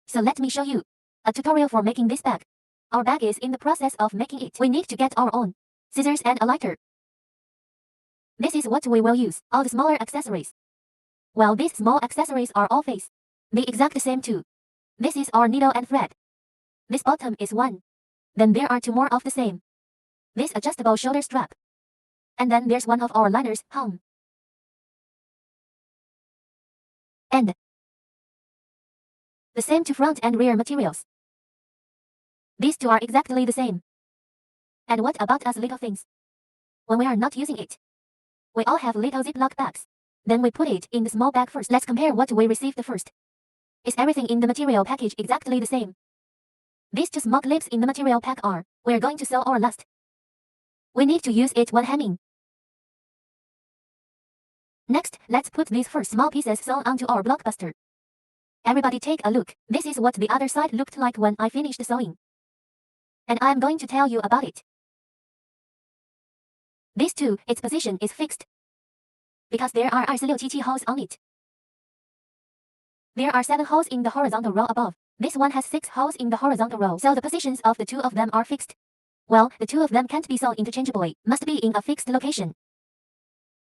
So let me show you a tutorial for making this bag. Our bag is in the process of making it. We need to get our own scissors and a lighter. This is what we will use, all the smaller accessories. Well, these small accessories are all face. The exact same too. This is our needle and thread. This bottom is one. Then there are two more of the same. This adjustable shoulder strap. And then there's one of our liners, hung. And the same to front and rear materials. These two are exactly the same. And what about us little things? When we are not using it, we all have little Ziploc bags. Then we put it in the small bag first. Let's compare what we received first. Is everything in the material package exactly the same? These two small clips in the material pack are, we're going to sew our last. We need to use it when hemming. Next, let's put these first small pieces sewn onto our blockbuster. Everybody take a look. This is what the other side looked like when I finished sewing. And I'm going to tell you about it. This too, its position is fixed. Because there are 26holes on it. There are 7 holes in the horizontal row above. This one has 6 holes in the horizontal row, so the positions of the two of them are fixed. Well, the two of them can't be sewn interchangeably, must be in a fixed location.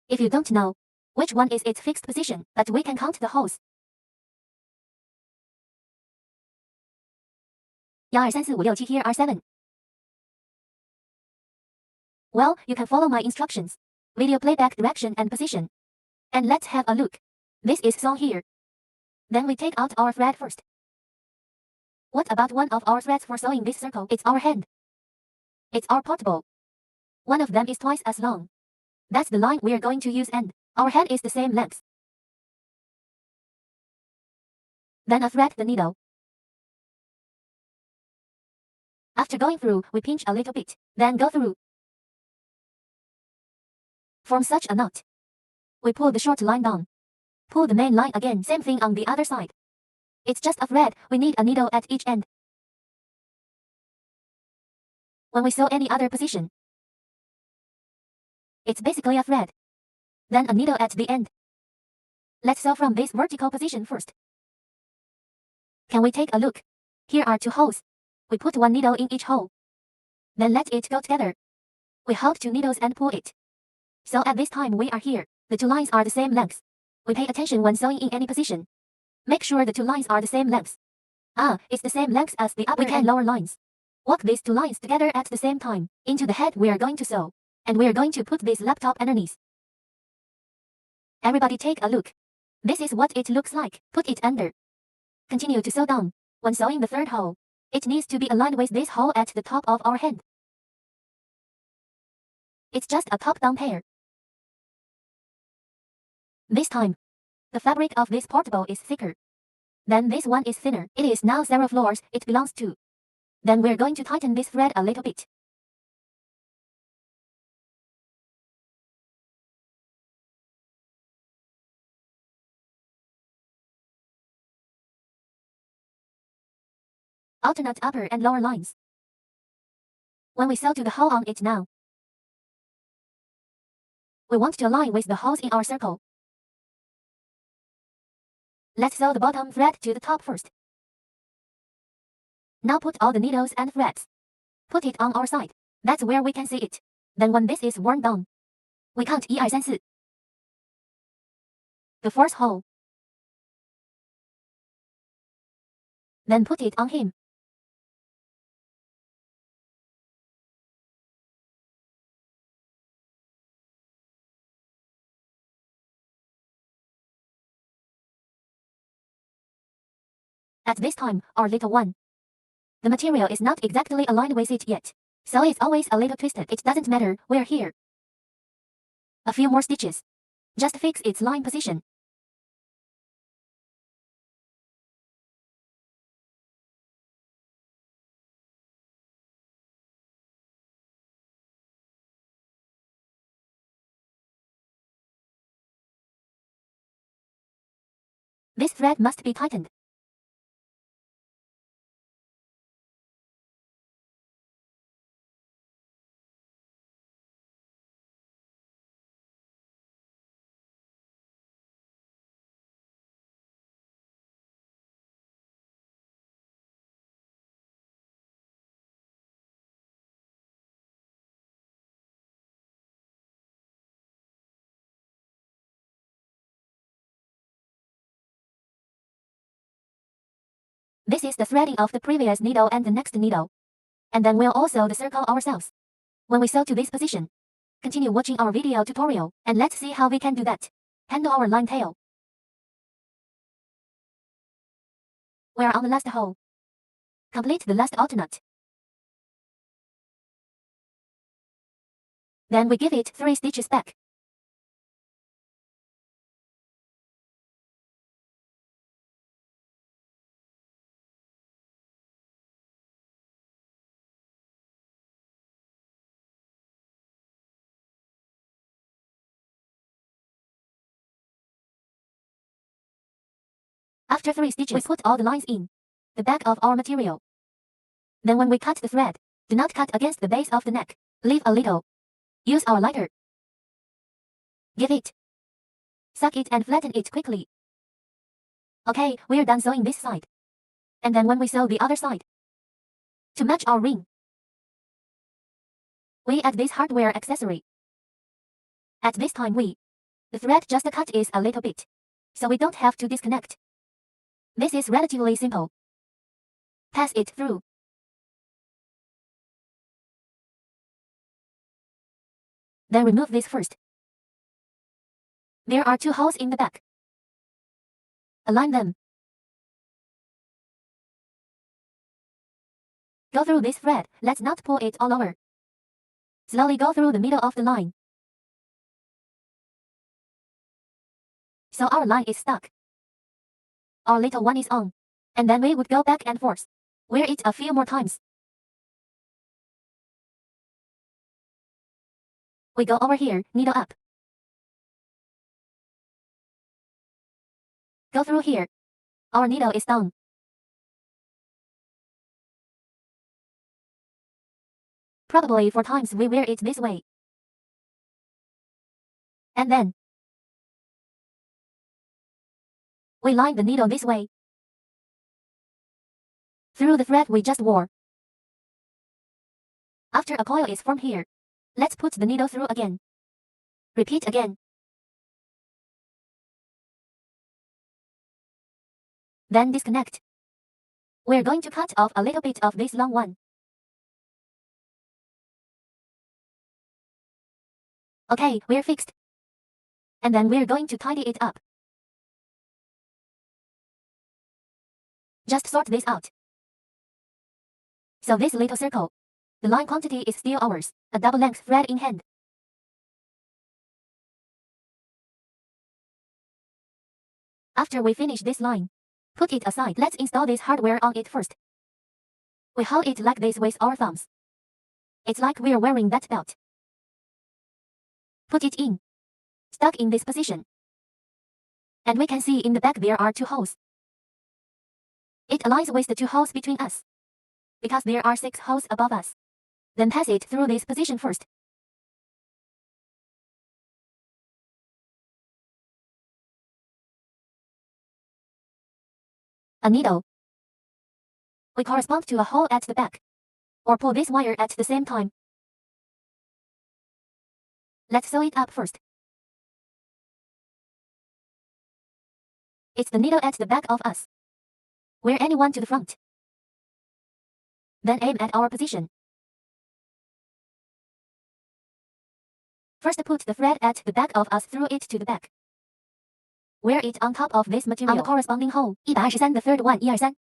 If you don't know which one is its fixed position, but we can count the holes. 1, 2, 3, 4, 5, 6, 7. Here are 7. Well, you can follow my instructions. Video playback direction and position. And let's have a look. This is sewn here. Then we take out our thread first. What about one of our threads for sewing this circle? It's our hand. It's our portable. One of them is twice as long. That's the line we're going to use, and our head is the same length. Then I thread the needle. After going through, we pinch a little bit, then go through. Form such a knot. We pull the short line down. Pull the main line again, same thing on the other side. It's just a thread, we need a needle at each end. When we sew any other position, it's basically a thread. Then a needle at the end. Let's sew from this vertical position first. Can we take a look? Here are 2 holes. We put 1 needle in each hole. Then let it go together. We hold 2 needles and pull it. So at this time we are here. The 2 lines are the same length. We pay attention when sewing in any position. Make sure the 2 lines are the same length. It's the same length as the upper and lower lines. Walk these 2 lines together at the same time. Into the head we are going to sew. And we are going to put this laptop underneath. Everybody take a look. This is what it looks like. Put it under. Continue to sew down. When sewing the 3rd hole, it needs to be aligned with this hole at the top of our hand. It's just a top-down pair. This time, the fabric of this portable is thicker. Then this one is thinner. It is now 0 floors it belongs to. Then we're going to tighten this thread a little bit. Alternate upper and lower lines. When we sew to the hole on it now, we want to align with the holes in our circle. Let's sew the bottom thread to the top first. Now put all the needles and threads. Put it on our side. That's where we can see it. Then when this is worn down, we count 1, 2, 3, 4. The 4th hole. Then put it on him. At this time, our little one. The material is not exactly aligned with it yet, so it's always a little twisted. It doesn't matter, we're here. A few more stitches. Just fix its line position. This thread must be tightened. This is the threading of the previous needle and the next needle. And then we'll also the circle ourselves. When we sew to this position, continue watching our video tutorial and let's see how we can do that. Handle our line tail. We are on the last hole. Complete the last alternate. Then we give it 3 stitches back. After 3 stitches, we put all the lines in the back of our material. Then when we cut the thread, do not cut against the base of the neck. Leave a little. Use our lighter. Give it. Suck it and flatten it quickly. Okay, we're done sewing this side. And then when we sew the other side, to match our ring, we add this hardware accessory. At this time the thread just cut is a little bit, so we don't have to disconnect. This is relatively simple. Pass it through. Then remove this first. There are 2 holes in the back. Align them. Go through this thread. Let's not pull it all over. Slowly go through the middle of the line. So our line is stuck. Our little one is on. And then we would go back and forth. Wear it a few more times. We go over here, needle up. Go through here. Our needle is down. Probably 4 times we wear it this way. And then we line the needle this way. Through the thread we just wore. After a coil is formed here, let's put the needle through again. Repeat again. Then disconnect. We're going to cut off a little bit of this long one. Okay, we're fixed. And then we're going to tidy it up. Just sort this out. So this little circle, the line quantity is still ours, a double length thread in hand. After we finish this line, put it aside. Let's install this hardware on it first. We hold it like this with our thumbs. It's like we're wearing that belt. Put it in. Stuck in this position. And we can see in the back there are 2 holes. It aligns with the 2 holes between us, because there are 6 holes above us. Then pass it through this position first. A needle. We correspond to a hole at the back. Or pull this wire at the same time. Let's sew it up first. It's the needle at the back of us. Wear anyone to the front. Then aim at our position. First put the thread at the back of us through it to the back. Wear it on top of this material on the corresponding hole. 123 the third one, 123.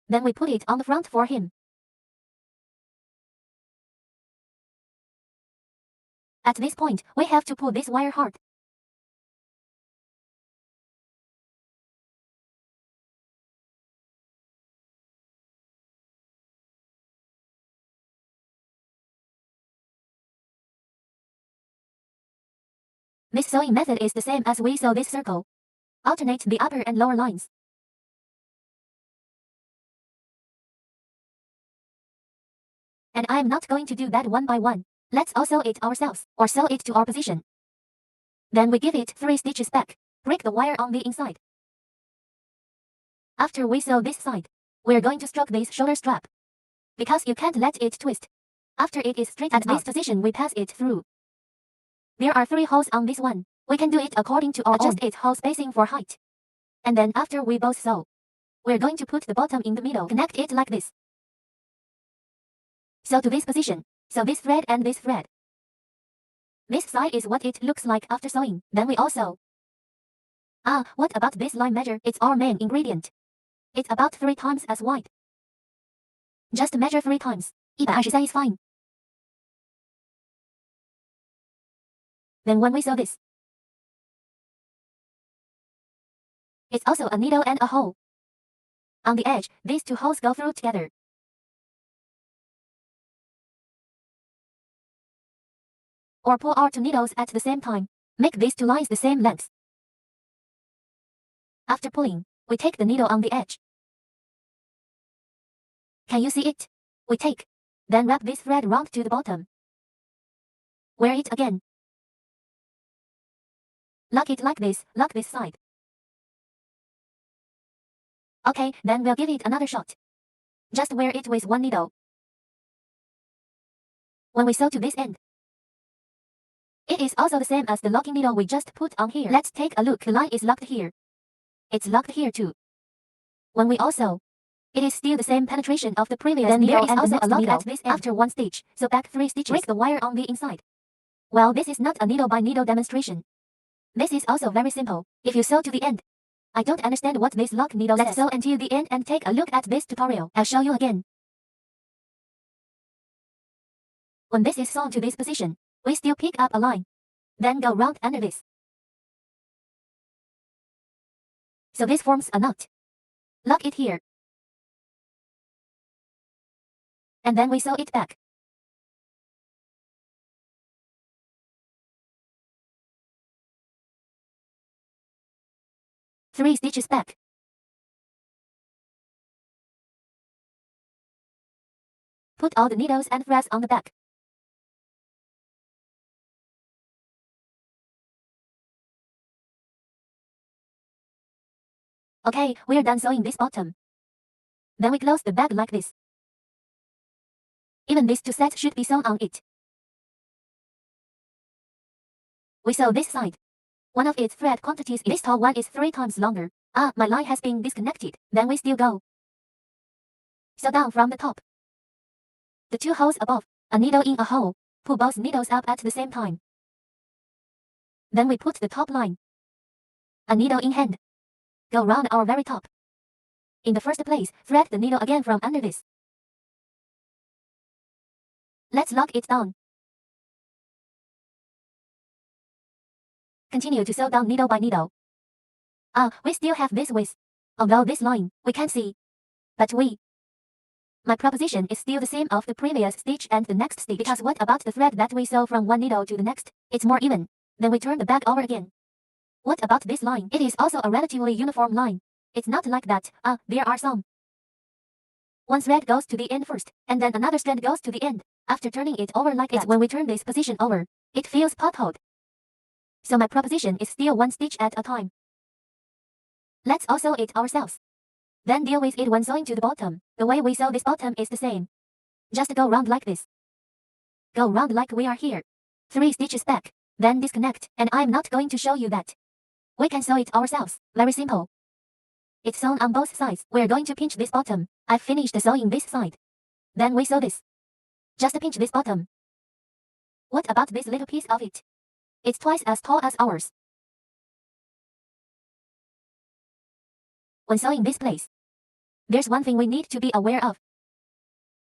Then we put it on the front for him. At this point, we have to pull this wire hard. This sewing method is the same as we sew this circle. Alternate the upper and lower lines. And I am not going to do that one by one. Let's all sew it ourselves, or sew it to our position. Then we give it 3 stitches back. Break the wire on the inside. After we sew this side, we're going to stroke this shoulder strap, because you can't let it twist. After it is straightened out, at this position we pass it through. There are 3 holes on this one. We can do it according to our adjust its hole spacing for height. And then after we both sew, we're going to put the bottom in the middle. Connect it like this. Sew to this position. Sew this thread and this thread. This side is what it looks like after sewing. Then we also. What about this line measure? It's our main ingredient. It's about 3 times as wide. Just measure 3 times. 120 is fine. Then when we sew this, it's also a needle and a hole. On the edge, these 2 holes go through together. Or pull our 2 needles at the same time. Make these 2 lines the same length. After pulling, we take the needle on the edge. Can you see it? We take. Then wrap this thread round to the bottom. Wear it again. Lock it like this, lock this side. Okay, then we'll give it another shot. Just wear it with 1 needle. When we sew to this end, it is also the same as the locking needle we just put on here. Let's take a look. The line is locked here. It's locked here too. When we also, it is still the same penetration of the previous needle. There is also a lock at this end. After 1 stitch, sew back 3 stitches. Break the wire on the inside. Well, this is not a needle by needle demonstration. This is also very simple. If you sew to the end, I don't understand what this lock needle says. Let's sew until the end and take a look at this tutorial. I'll show you again. When this is sewn to this position, we still pick up a line. Then go round under this. So this forms a knot. Lock it here. And then we sew it back. Three stitches back. Put all the needles and threads on the back. Okay, we're done sewing this bottom. Then we close the bag like this. Even these 2 sets should be sewn on it. We sew this side. One of its thread quantities, this tall one is 3 times longer. My line has been disconnected. Then we still go. Sew down from the top. The 2 holes above, a needle in a hole. Pull both needles up at the same time. Then we put the top line. A needle in hand. Go round our very top. In the first place, thread the needle again from under this. Let's lock it down. Continue to sew down needle by needle. We still have this width. Although this line, we can't see. But my proposition is still the same of the previous stitch and the next stitch. Because what about the thread that we sew from one needle to the next? It's more even. Then we turn the bag over again. What about this line? It is also a relatively uniform line. It's not like that. There are some. One thread goes to the end first, and then another strand goes to the end. After turning it over like that, when we turn this position over, it feels potholed. So my proposition is still 1 stitch at a time. Let's also sew it ourselves. Then deal with it when sewing to the bottom. The way we sew this bottom is the same. Just go round like this. Go round like we are here. 3 stitches back, then disconnect, and I'm not going to show you that. We can sew it ourselves, very simple. It's sewn on both sides. We're going to pinch this bottom. I've finished sewing this side. Then we sew this. Just pinch this bottom. What about this little piece of it? It's twice as tall as ours. When sewing this place, there's one thing we need to be aware of.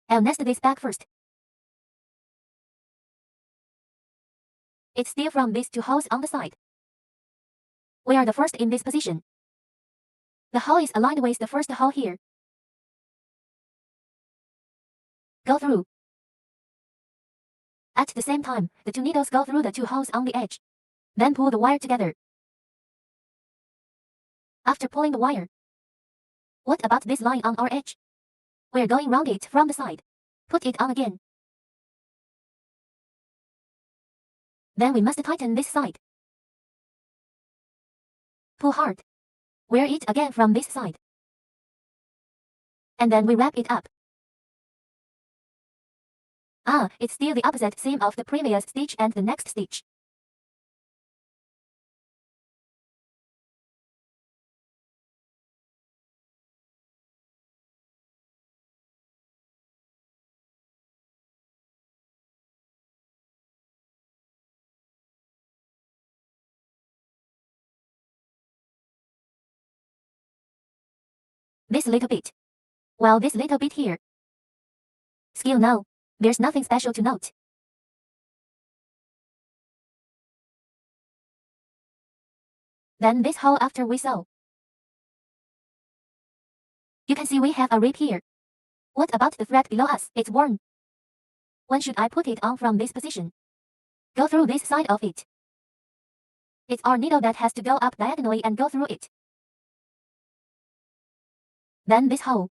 I'll nest this back first. It's still from these 2 holes on the side. We are the first in this position. The hole is aligned with the first hole here. Go through. At the same time, the 2 needles go through the 2 holes on the edge. Then pull the wire together. After pulling the wire, what about this line on our edge? We're going round it from the side. Put it on again. Then we must tighten this side. Pull hard. Wear it again from this side. And then we wrap it up. It's still the opposite seam of the previous stitch and the next stitch. This little bit. Well, this little bit here. Skill no. There's nothing special to note. Then this hole after we sew. You can see we have a rip here. What about the thread below us? It's worn. When should I put it on from this position? Go through this side of it. It's our needle that has to go up diagonally and go through it. Then this hole.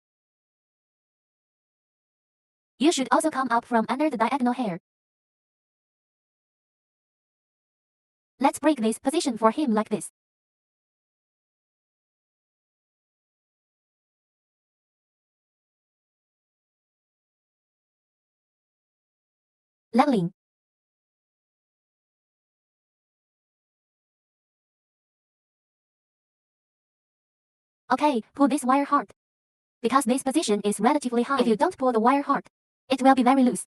You should also come up from under the diagonal hair. Let's break this position for him like this. Leveling. Okay, pull this wire hard. Because this position is relatively high, if you don't pull the wire hard, it will be very loose.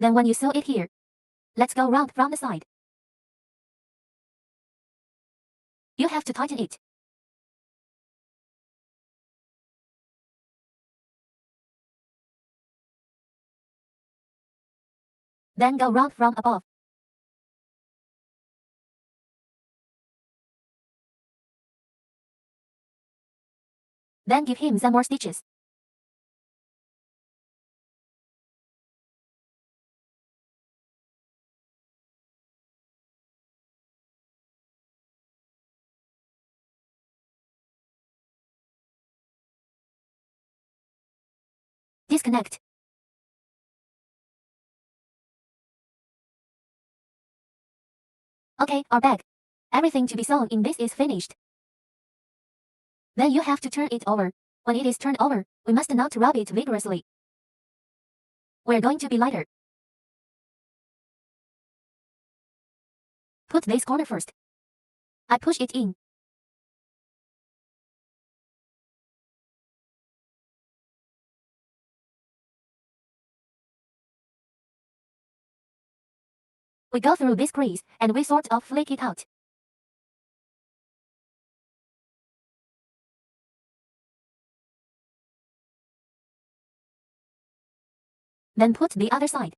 Then when you sew it here, let's go round from the side. You have to tighten it. Then go round from above. Then give him some more stitches. Disconnect. Okay, our bag. Everything to be sewn in this is finished. Then you have to turn it over. When it is turned over, we must not rub it vigorously. We're going to be lighter. Put this corner first. I push it in. We go through this crease, and we sort of flick it out. Then put the other side.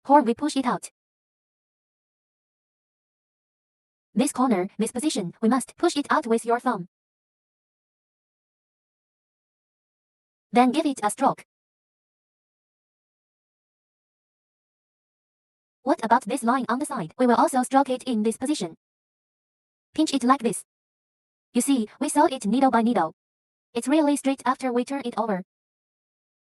Or we push it out. This corner, this position, we must push it out with your thumb. Then give it a stroke. What about this line on the side? We will also stroke it in this position. Pinch it like this. You see, we sewed it needle by needle. It's really straight after we turn it over.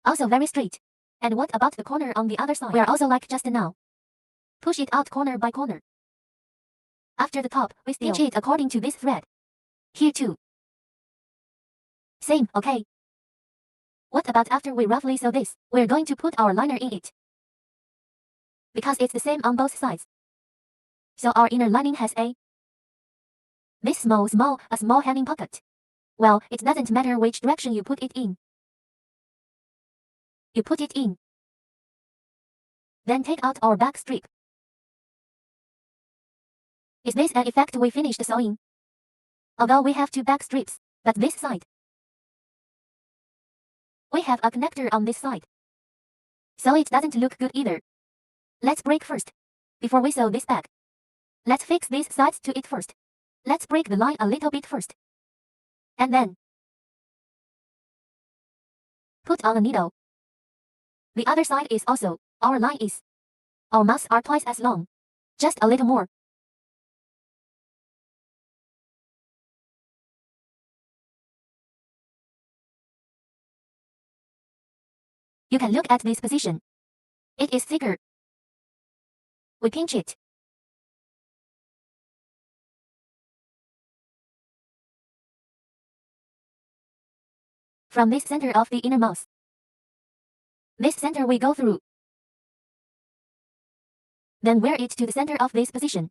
Also very straight. And what about the corner on the other side? We are also like just now. Push it out corner by corner. After the top, we stitch it according to this thread. Here too. Same, okay. What about after we roughly sew this? We're going to put our liner in it. Because it's the same on both sides. So our inner lining has this small hanging pocket. Well, it doesn't matter which direction you put it in. You put it in. Then take out our back strip. Is this an effect we finished sewing? Although we have two back strips, but this side. We have a connector on this side. So it doesn't look good either. Let's break first. Before we sew this back. Let's fix these sides to it first. Let's break the line a little bit first. And then put on a needle. The other side is also, our line is. Our mouths are twice as long. Just a little more. You can look at this position. It is thicker. We pinch it. From this center of the innermost. This center we go through. Then wear it to the center of this position.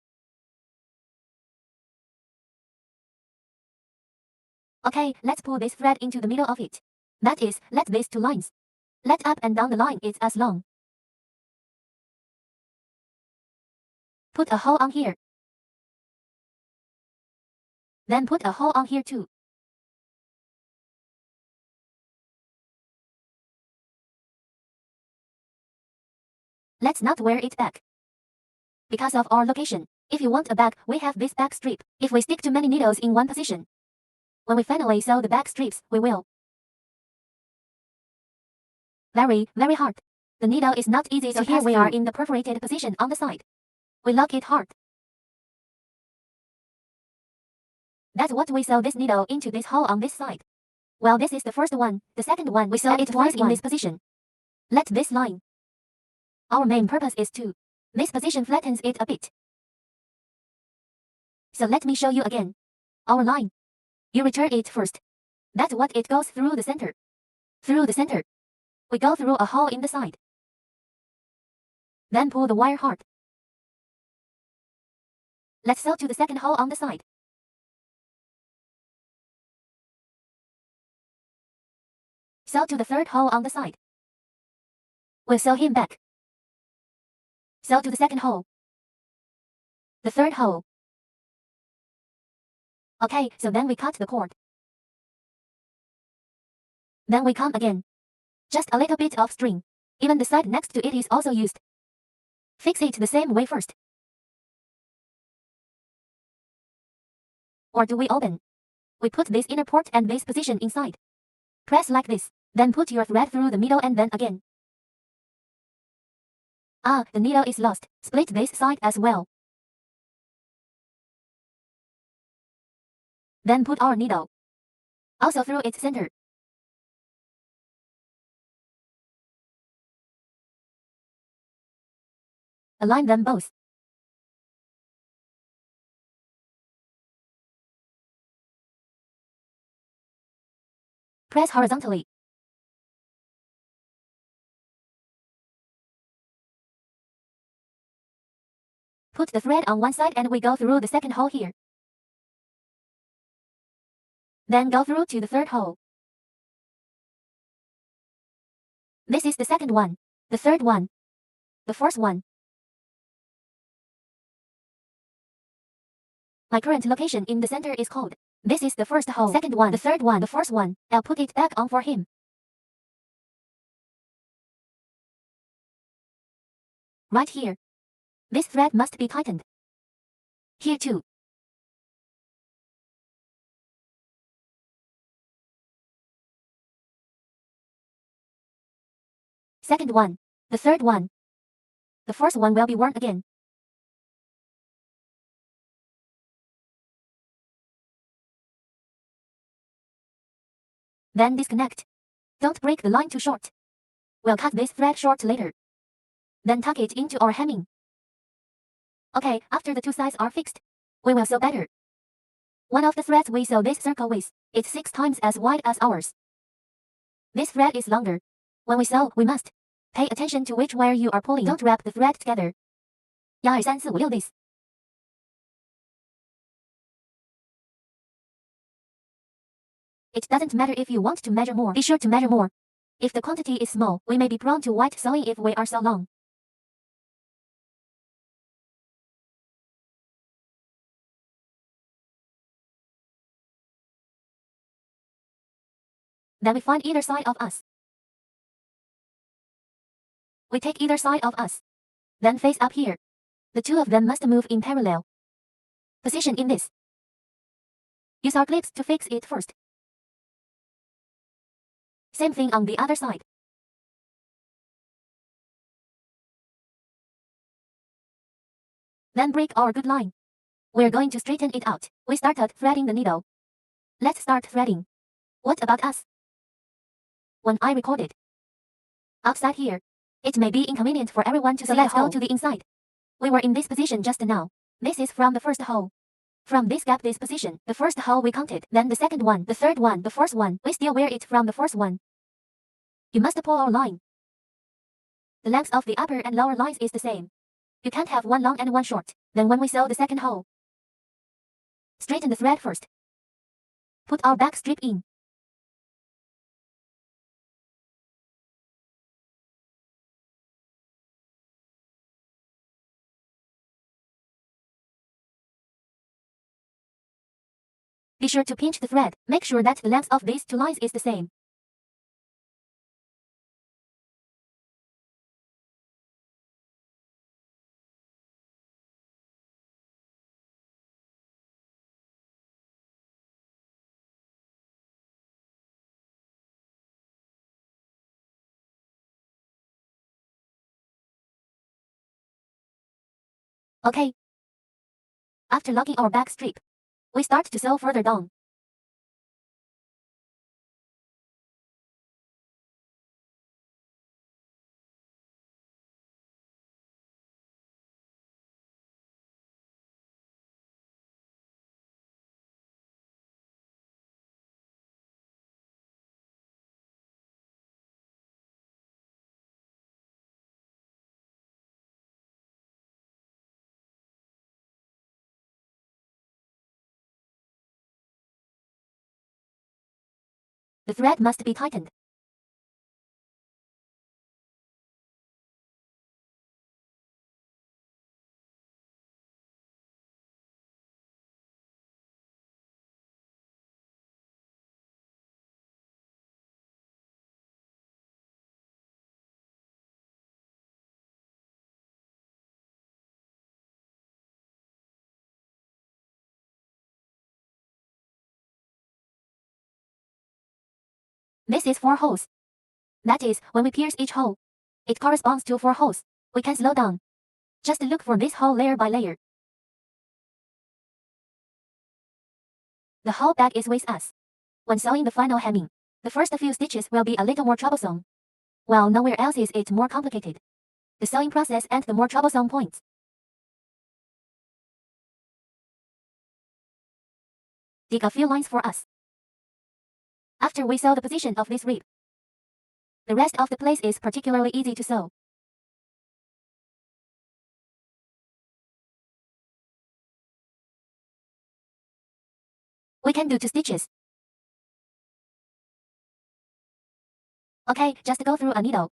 Okay, let's pull this thread into the middle of it. That is, let these two lines. Let up and down the line is as long. Put a hole on here. Then put a hole on here too. Let's not wear it back. Because of our location, if you want a bag, we have this back strip. If we stick too many needles in one position, when we finally sew the back strips, we will. Very, very hard. The needle is not easy to pass through. So here we are in the perforated position on the side. We lock it hard. That's what we sew this needle into this hole on this side. Well, this is the first one. The second one, we sew it twice in this position. Let this line. Our main purpose is to. This position flattens it a bit. So let me show you again. Our line. You return it first. That's what it goes through the center. Through the center. We go through a hole in the side. Then pull the wire hard. Let's sew to the second hole on the side. Sew to the third hole on the side. We'll sew him back. Sew to the second hole. The third hole. Okay, so then we cut the cord. Then we come again. Just a little bit of string. Even the side next to it is also used. Fix it the same way first. Or do we open? We put this inner port and this position inside. Press like this. Then put your thread through the middle and then again. Ah, the needle is lost. Split this side as well. Then put our needle. Also through its center. Align them both. Press horizontally. Put the thread on one side and we go through the second hole here. Then go through to the third hole. This is the second one, the third one, the fourth one. My current location in the center is called. This is the first hole, second one, the third one, the fourth one. I'll put it back on for him. Right here. This thread must be tightened. Here too. Second one, the third one. The fourth one will be worn again. Then disconnect. Don't break the line too short. We'll cut this thread short later. Then tuck it into our hemming. Okay, after the two sides are fixed, we will sew better. One of the threads we sew this circle with, it's 6 times as wide as ours. This thread is longer. When we sew, we must pay attention to which wire you are pulling. Don't wrap the thread together. 1 2 3 4 5 6 this. It doesn't matter if you want to measure more. Be sure to measure more. If the quantity is small, we may be prone to white sewing if we are so long. Then we find either side of us. We take either side of us. Then face up here. The two of them must move in parallel. Position in this. Use our clips to fix it first. Same thing on the other side. Then break our good line. We're going to straighten it out. We started threading the needle. Let's start threading. What about us? When I recorded, outside here. It may be inconvenient for everyone to see. So let's go to the inside. We were in this position just now. This is from the first hole. From this gap, this position, the first hole we counted, then the second one, the third one, the fourth one, we still wear it from the first one. You must pull our line. The length of the upper and lower lines is the same. You can't have one long and one short. Then when we sew the second hole, straighten the thread first. Put our back strip in. Be sure to pinch the thread. Make sure that the length of these two lines is the same. Okay. After locking our back strip, we start to sew further down. The thread must be tightened. This is 4 holes. That is, when we pierce each hole, it corresponds to 4 holes. We can slow down. Just look for this hole layer by layer. The whole bag is with us. When sewing the final hemming, the first few stitches will be a little more troublesome. While nowhere else is it more complicated. The sewing process and the more troublesome points. Dig a few lines for us. After we sew the position of this rib, the rest of the place is particularly easy to sew. We can do 2 stitches. Okay, just go through a needle.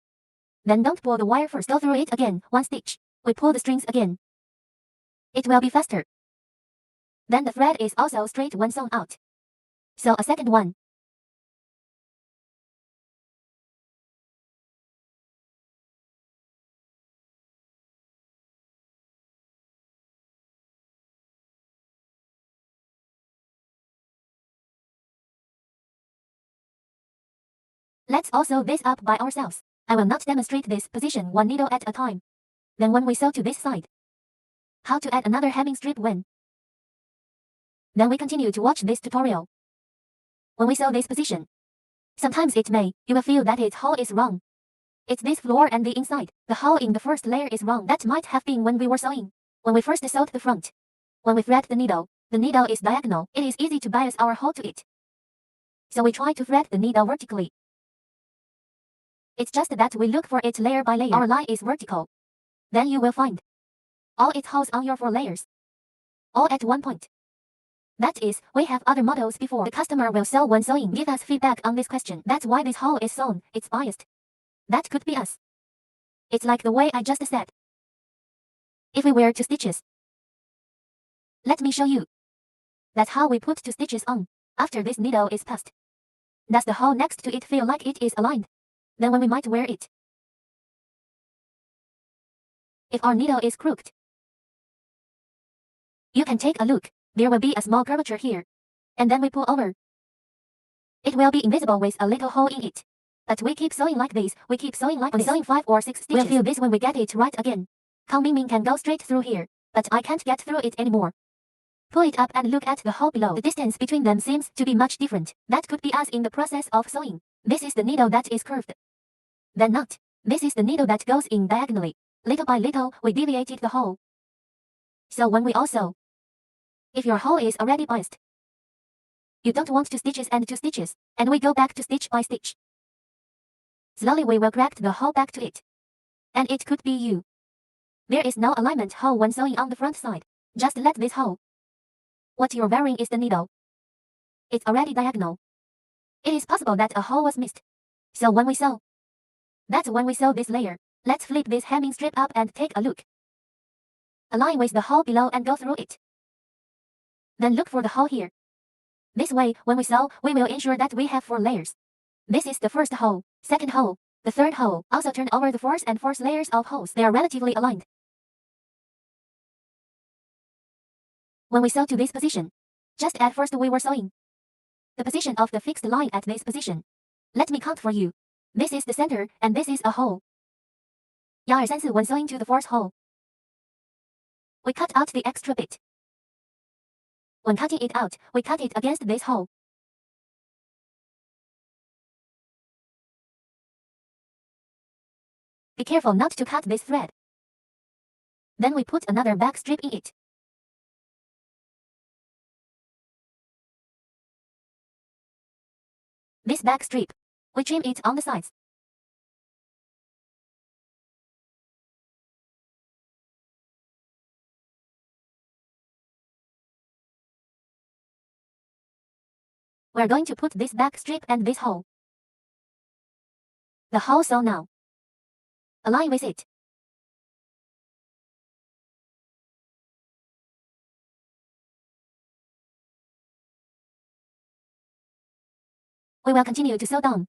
Then don't pull the wire first. Go through it again, 1 stitch. We pull the strings again. It will be faster. Then the thread is also straight when sewn out. Sew a second one. Let's all sew this up by ourselves. I will not demonstrate this position 1 needle at a time. Then when we sew to this side, how to add another hemming strip when. Then we continue to watch this tutorial. When we sew this position, sometimes you will feel that its hole is wrong. It's this floor and the inside. The hole in the first layer is wrong. That might have been when we were sewing. When we first sewed the front. When we thread the needle is diagonal. It is easy to bias our hole to it. So we try to thread the needle vertically. It's just that we look for it layer by layer. Our line is vertical. Then you will find all its holes on your 4 layers. All at one point. That is, we have other models before. The customer will sew when sewing. Give us feedback on this question. That's why this hole is sewn. It's biased. That could be us. It's like the way I just said. If we wear 2 stitches. Let me show you. That's how we put 2 stitches on. After this needle is passed. Does the hole next to it feel like it is aligned? Then when we might wear it. If our needle is crooked, you can take a look. There will be a small curvature here. And then we pull over. It will be invisible with a little hole in it. But we keep sewing like this. We keep sewing like this. Sewing 5 or 6 stitches. We'll feel this when we get it right again. Kang Mingming can go straight through here. But I can't get through it anymore. Pull it up and look at the hole below. The distance between them seems to be much different. That could be us in the process of sewing. This is the needle that is curved. Then not. This is the needle that goes in diagonally. Little by little, we deviated the hole. So when we also, if your hole is already biased, you don't want 2 stitches and 2 stitches, and we go back to stitch by stitch. Slowly we will correct the hole back to it. And it could be you. There is no alignment hole when sewing on the front side. Just let this hole. What you're wearing is the needle. It's already diagonal. It is possible that a hole was missed. So when we sew, that's when we sew this layer. Let's flip this hemming strip up and take a look. Align with the hole below and go through it. Then look for the hole here. This way, when we sew, we will ensure that we have 4 layers. This is the first hole, second hole, the third hole. Also turn over the fourth and fourth layers of holes. They are relatively aligned. When we sew to this position, just at first we were sewing the position of the fixed line at this position. Let me count for you. This is the center, and this is a hole. 1、2、3、4 when sewing to the fourth hole. We cut out the extra bit. When cutting it out, we cut it against this hole. Be careful not to cut this thread. Then we put another back strip in it. This back strip, we trim it on the sides. We're going to put this back strip and this hole. The hole sew now. Align with it. We will continue to sew down.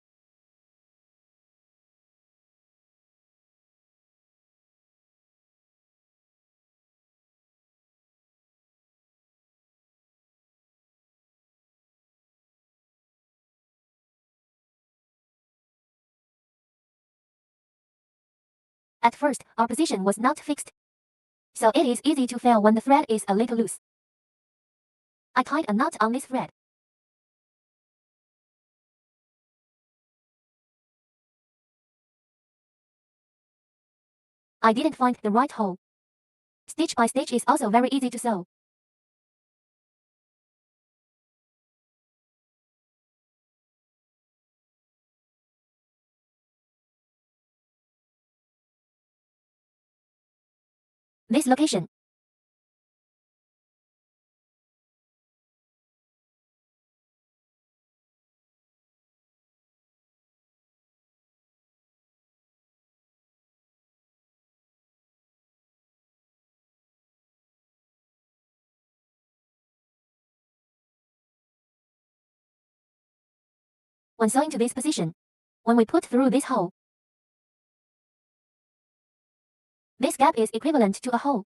At first, our position was not fixed, so it is easy to fail when the thread is a little loose. I tied a knot on this thread. I didn't find the right hole. Stitch by stitch is also very easy to sew. This location. When sewing to this position, when we put through this hole, this gap is equivalent to a hole.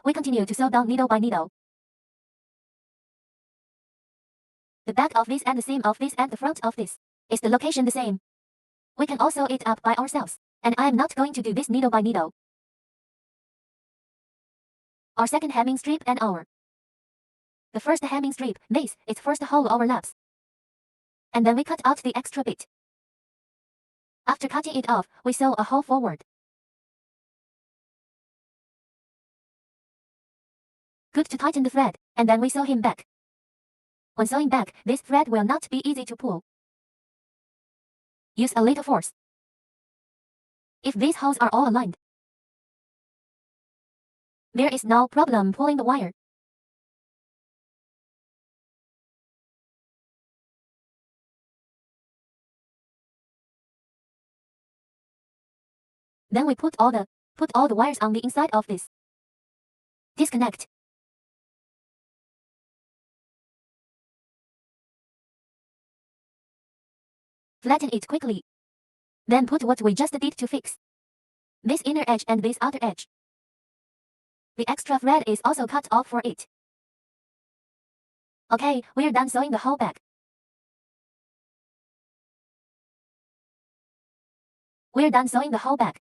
We continue to sew down needle by needle. The back of this and the seam of this and the front of this. Is the location the same? We can also sew it up by ourselves, and I am not going to do this needle by needle. Our second hemming strip and the first hemming strip, its first hole overlaps. And then we cut out the extra bit. After cutting it off, we sew a hole forward. Good to tighten the thread, and then we sew him back. When sewing back, this thread will not be easy to pull. Use a little force. If these holes are all aligned, there is no problem pulling the wire. Then we put all the wires on the inside of this. Disconnect. Flatten it quickly. Then put what we just did to fix this inner edge and this outer edge. The extra thread is also cut off for it. Okay, we're done sewing the hole back. We're done sewing the hole back.